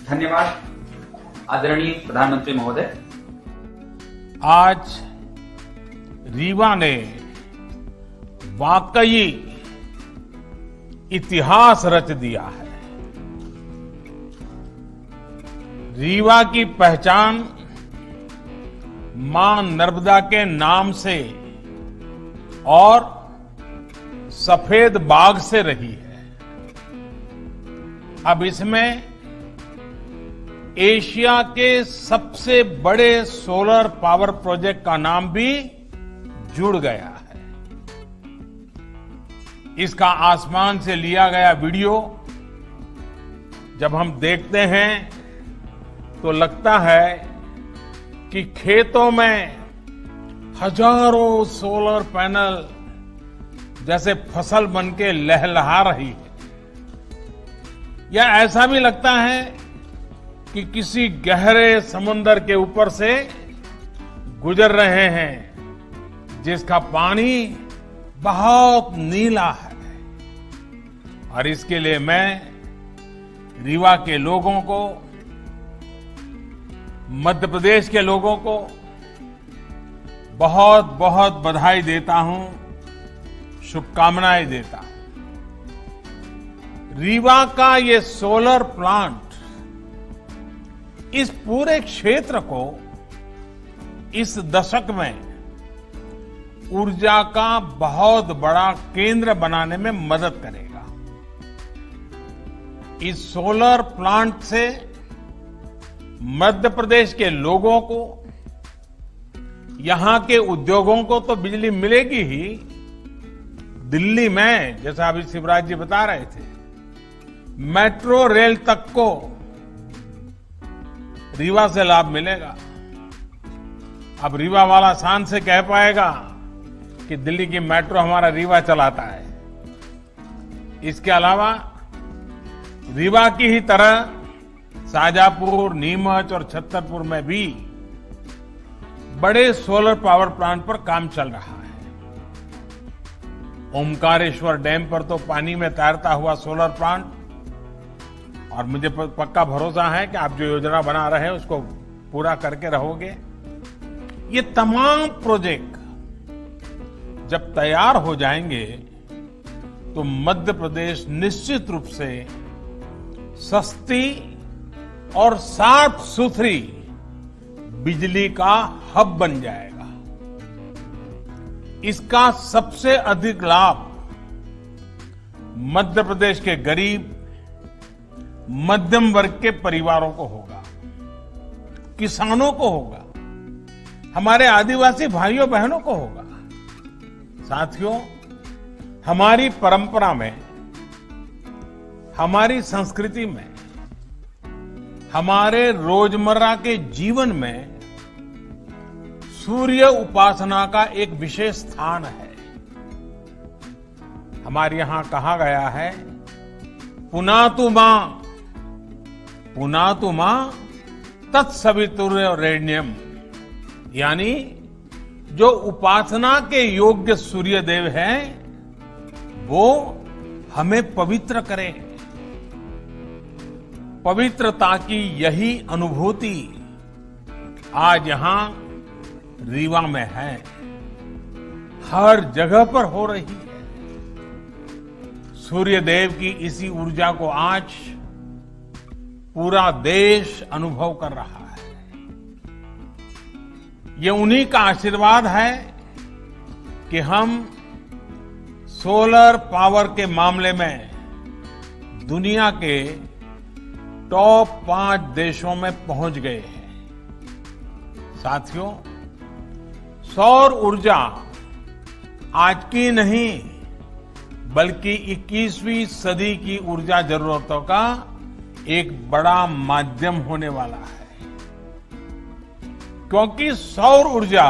धन्यवाद आदरणीय प्रधानमंत्री महोदय। आज रीवा ने वाकई इतिहास रच दिया है। रीवा की पहचान मां नर्मदा के नाम से और सफेद बाग से रही है। अब इसमें एशिया के सबसे बड़े सोलर पावर प्रोजेक्ट का नाम भी जुड़ गया है। इसका आसमान से लिया गया वीडियो जब हम देखते हैं तो लगता है कि खेतों में हजारों सोलर पैनल जैसे फसल बनके लहलहा रही है, या ऐसा भी लगता है कि किसी गहरे समुद्र के ऊपर से गुजर रहे हैं जिसका पानी बहुत नीला है। और इसके लिए मैं रीवा के लोगों को, मध्य प्रदेश के लोगों को बहुत बहुत बधाई देता हूं, शुभकामनाएं देता हूं। रीवा का ये सोलर प्लांट इस पूरे क्षेत्र को इस दशक में ऊर्जा का बहुत बड़ा केंद्र बनाने में मदद करेगा। इस सोलर प्लांट से मध्य प्रदेश के लोगों को, यहां के उद्योगों को तो बिजली मिलेगी ही, दिल्ली में जैसा अभी शिवराज जी बता रहे थे, मेट्रो रेल तक को रीवा से लाभ मिलेगा। अब रीवा वाला शान से कह पाएगा कि दिल्ली की मेट्रो हमारा रीवा चलाता है। इसके अलावा रीवा की ही तरह शाजापुर, नीमच और छतरपुर में भी बड़े सोलर पावर प्लांट पर काम चल रहा है। ओमकारेश्वर डैम पर तो पानी में तैरता हुआ सोलर प्लांट, और मुझे पक्का भरोसा है कि आप जो योजना बना रहे हैं उसको पूरा करके रहोगे। ये तमाम प्रोजेक्ट जब तैयार हो जाएंगे तो मध्य प्रदेश निश्चित रूप से सस्ती और साफ सुथरी बिजली का हब बन जाएगा। इसका सबसे अधिक लाभ मध्य प्रदेश के गरीब, मध्यम वर्ग के परिवारों को होगा, किसानों को होगा, हमारे आदिवासी भाइयों बहनों को होगा। साथियों, हमारी परंपरा में, हमारी संस्कृति में, हमारे रोजमर्रा के जीवन में सूर्य उपासना का एक विशेष स्थान है। हमारे यहां कहा गया है, पुनातु मां तत्सवितुर्वरेण्यम, यानी जो उपासना के योग्य सूर्य देव हैं वो हमें पवित्र करें। पवित्रता की यही अनुभूति आज यहां रीवा में है, हर जगह पर हो रही है। सूर्य देव की इसी ऊर्जा को आज पूरा देश अनुभव कर रहा है। ये उन्हीं का आशीर्वाद है कि हम सोलर पावर के मामले में दुनिया के टॉप 5 देशों में पहुंच गए हैं। साथियों, सौर ऊर्जा आज की नहीं बल्कि 21वीं सदी की ऊर्जा जरूरतों का एक बड़ा माध्यम होने वाला है, क्योंकि सौर ऊर्जा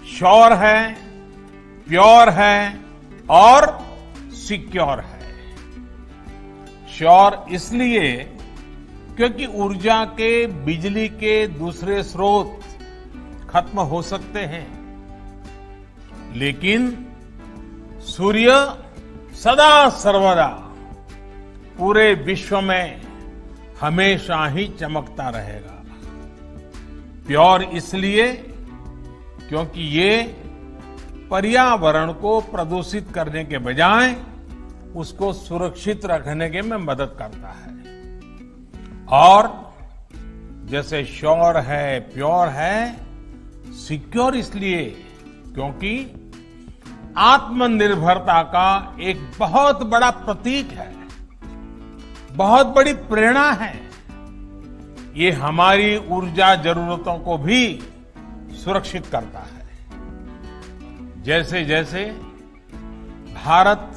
श्योर है, प्योर है और सिक्योर है। श्योर इसलिए क्योंकि ऊर्जा के, बिजली के दूसरे स्रोत खत्म हो सकते हैं, लेकिन सूर्य सदा सर्वदा पूरे विश्व में हमेशा ही चमकता रहेगा। प्योर इसलिए क्योंकि ये पर्यावरण को प्रदूषित करने के बजाय उसको सुरक्षित रखने के में मदद करता है। और जैसे श्योर है, प्योर है, सिक्योर इसलिए क्योंकि आत्मनिर्भरता का एक बहुत बड़ा प्रतीक है, बहुत बड़ी प्रेरणा है। ये हमारी ऊर्जा जरूरतों को भी सुरक्षित करता है। जैसे जैसे भारत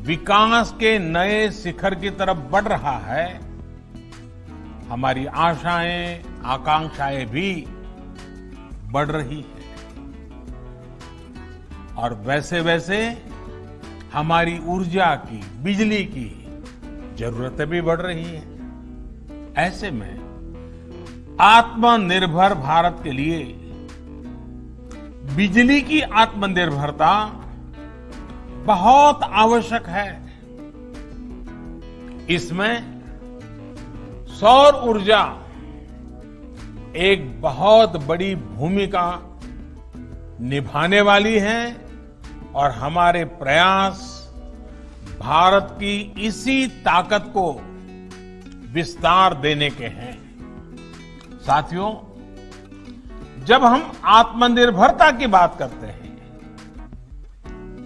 विकास के नए शिखर की तरफ बढ़ रहा है, हमारी आशाएं, आकांक्षाएं भी बढ़ रही है और वैसे वैसे हमारी ऊर्जा की, बिजली की जरूरतें भी बढ़ रही हैं। ऐसे में आत्मनिर्भर भारत के लिए बिजली की आत्मनिर्भरता बहुत आवश्यक है। इसमें सौर ऊर्जा एक बहुत बड़ी भूमिका निभाने वाली है और हमारे प्रयास भारत की इसी ताकत को विस्तार देने के हैं। साथियों, जब हम आत्मनिर्भरता की बात करते हैं,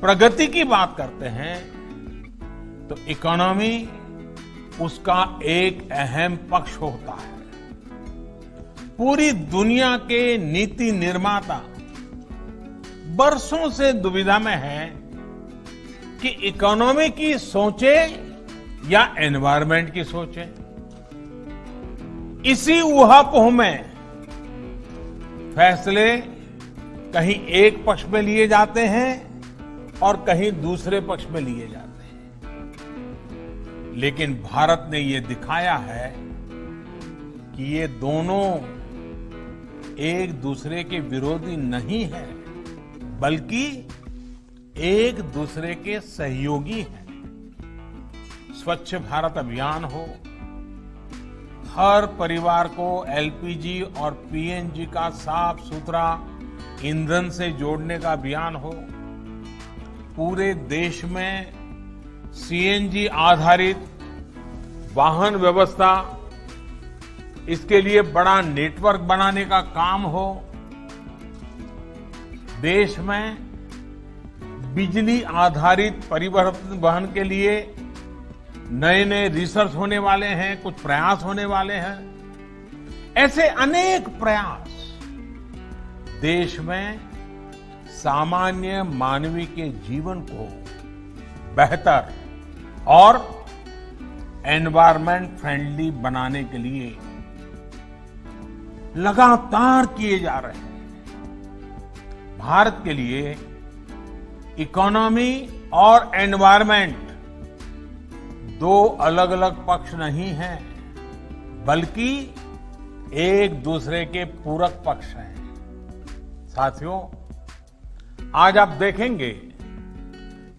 प्रगति की बात करते हैं, तो इकोनॉमी उसका एक अहम पक्ष होता है। पूरी दुनिया के नीति निर्माता बरसों से दुविधा में है कि इकोनॉमी की सोचे या एनवायरनमेंट की सोचे। इसी ऊहापोह में फैसले कहीं एक पक्ष में लिए जाते हैं और कहीं दूसरे पक्ष में लिए जाते हैं। लेकिन भारत ने ये दिखाया है कि ये दोनों एक दूसरे के विरोधी नहीं है, बल्कि एक दूसरे के सहयोगी हैं। स्वच्छ भारत अभियान हो, हर परिवार को एलपीजी और पीएनजी का साफ सुथरा ईंधन से जोड़ने का अभियान हो, पूरे देश में सीएनजी आधारित वाहन व्यवस्था, इसके लिए बड़ा नेटवर्क बनाने का काम हो, देश में बिजली आधारित परिवहन के लिए नए नए रिसर्च होने वाले हैं, कुछ प्रयास होने वाले हैं। ऐसे अनेक प्रयास देश में सामान्य मानवी के जीवन को बेहतर और एनवायरमेंट फ्रेंडली बनाने के लिए लगातार किए जा रहे हैं। भारत के लिए इकोनॉमी और एनवायरमेंट दो अलग अलग पक्ष नहीं हैं, बल्कि एक दूसरे के पूरक पक्ष हैं। साथियों, आज आप देखेंगे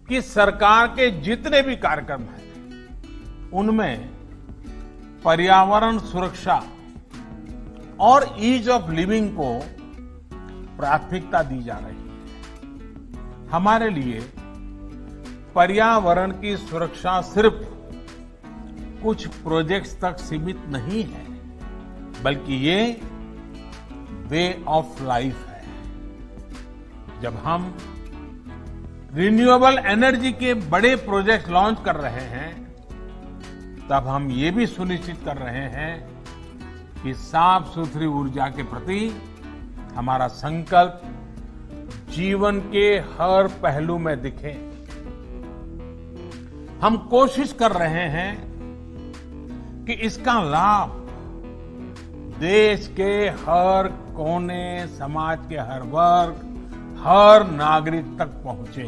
कि सरकार के जितने भी कार्यक्रम हैं, उनमें पर्यावरण सुरक्षा और ईज ऑफ लिविंग को प्राथमिकता दी जा रही है। हमारे लिए पर्यावरण की सुरक्षा सिर्फ कुछ प्रोजेक्ट्स तक सीमित नहीं है, बल्कि ये वे ऑफ लाइफ है। जब हम रिन्यूएबल एनर्जी के बड़े प्रोजेक्ट लॉन्च कर रहे हैं, तब हम ये भी सुनिश्चित कर रहे हैं कि साफ सुथरी ऊर्जा के प्रति हमारा संकल्प जीवन के हर पहलू में दिखे। हम कोशिश कर रहे हैं कि इसका लाभ देश के हर कोने, समाज के हर वर्ग, हर नागरिक तक पहुंचे।